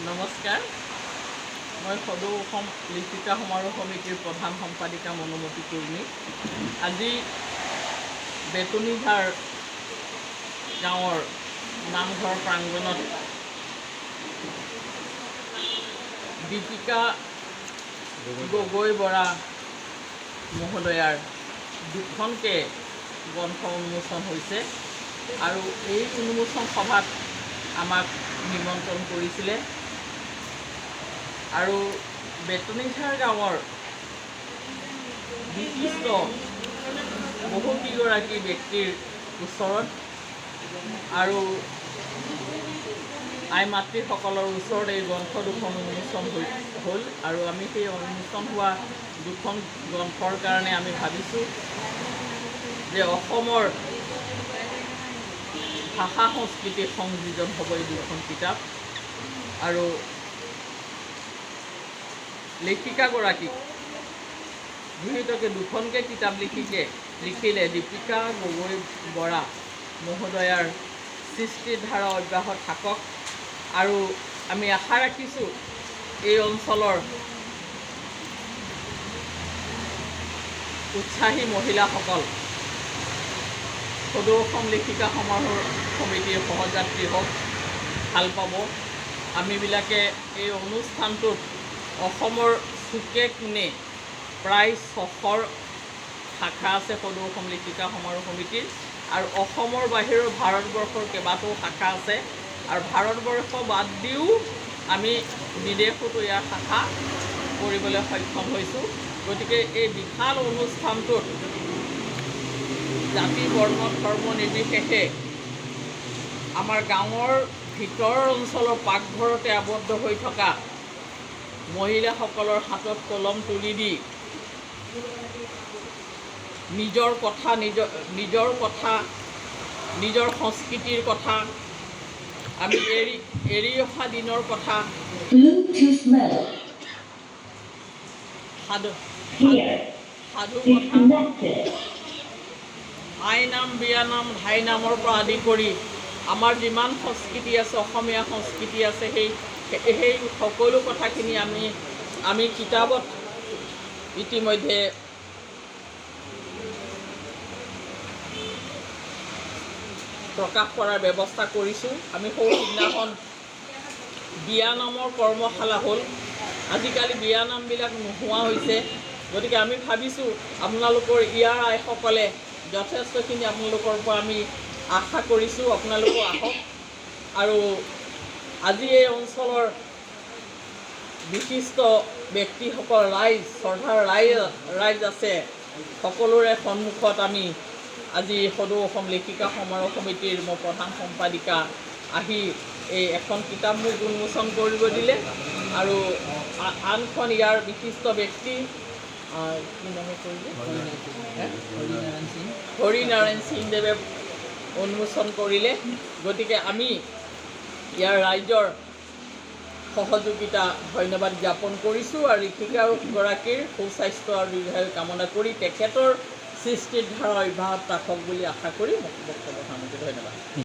নমস্কাৰ, মই সদৌ অসম লেখিকা সমাৰোহ সমিতিৰ প্ৰধান সম্পাদিকা মনোমতী কুৰ্মী। আজি বেতনীধাৰ গাঁৱৰ নামঘৰ প্ৰাংগণত দীপিকা গগৈ বৰা মহোদয়াৰ দুখনকৈ গ্ৰন্থ উন্মোচন হৈছে আৰু এই উন্মোচন সভাত আমাক নিমন্ত্ৰণ কৰিছিলে আৰু বেতনীধাৰ গাঁৱৰ বিশিষ্ট বহুকেইগৰাকী ব্যক্তিৰ ওচৰত আৰু আই মাতৃসকলৰ ওচৰত এই গ্ৰন্থ দুখন উন্মোচন হ'ল আৰু আমি সেই উন্মোচন হোৱা দুখন গ্ৰন্থৰ কাৰণে আমি ভাবিছোঁ যে অসমৰ ভাষা সংস্কৃতিৰ সংযোজন হ'ব এই দুখন কিতাপ আৰু লেখিকাগৰাকীক যিহেতুকে দুখনকৈ কিতাপ লিখিলে দীপিকা গগৈ বৰা মহোদয়াৰ সৃষ্টিৰ ধাৰা অব্যাহত থাকক আৰু আমি আশা ৰাখিছোঁ এই অঞ্চলৰ উৎসাহী মহিলাসকল সদৌ অসম লেখিকা সমাৰোহ সমিতিৰ সহযাত্ৰী হওক, ভাল পাব। আমিবিলাকে এই অনুষ্ঠানটোত অসমৰ চুকে কোণে প্ৰায় 600 শাখা আছে সদৌ অসম লেখিকা সমাৰোহ সমিতিৰ আৰু অসমৰ বাহিৰৰ ভাৰতবৰ্ষৰ কেইবাটাও শাখা আছে আৰু ভাৰতবৰ্ষ বাদ দিও আমি বিদেশতো ইয়াৰ শাখা কৰিবলৈ সক্ষম হৈছোঁ। গতিকে এই বিশাল অনুষ্ঠানটোত জাতি বৰ্ণ ধৰ্ম নিৰ্বিশেষে আমাৰ গাঁৱৰ ভিতৰৰ অঞ্চলৰ পাকঘৰতে আবদ্ধ হৈ থকা মহিলাসকলৰ হাতত কলম তুলি দি নিজৰ সংস্কৃতিৰ কথা আমি এৰি অহা দিনৰ কথা সাধু কথা আইনাম বিয়ানাম ধাইনামৰ পৰা আদি কৰি আমাৰ যিমান সংস্কৃতি আছে, অসমীয়া সংস্কৃতি আছে, সেই সকলো কথাখিনি আমি কিতাপত ইতিমধ্যে প্ৰকাশ কৰাৰ ব্যৱস্থা কৰিছোঁ। আমি সৌ সিদিনাখন বিয়ানামৰ কৰ্মশালা হ'ল। আজিকালি বিয়ানামবিলাক নোহোৱা হৈছে, গতিকে আমি ভাবিছোঁ আপোনালোকৰ ইয়াৰ আইসকলে যথেষ্টখিনি আপোনালোকৰ পৰা আমি আশা কৰিছোঁ, আপোনালোকো আহক আৰু আজি এই অঞ্চলৰ বিশিষ্ট ব্যক্তিসকল শ্ৰদ্ধাৰ ৰাইজ আছে, সকলোৰে সন্মুখত আমি আজি সদৌ অসম লেখিকা সমাৰোহ সমিতিৰ মই প্ৰধান সম্পাদিকা আহি এই এখন কিতাপ মোক উন্মোচন কৰিব দিলে আৰু আনখন ইয়াৰ বিশিষ্ট ব্যক্তি কি নামে কৰিলে হৰিনাৰায়ণ সিংদেৱে উন্মোচন কৰিলে। গতিকে আমি ইয়াৰ ৰাইজৰ সহযোগিতা ধন্যবাদ জ্ঞাপন কৰিছোঁ আৰু লেখিকাগৰাকীৰ সুস্বাস্থ্য আৰু দীৰ্ঘায়ু কামনা কৰি তেখেতৰ সৃষ্টিৰ ধাৰা অব্যাহত ৰাখক বুলি আশা কৰি মোক বক্তব্য সামৰিছোঁ। ধন্যবাদ।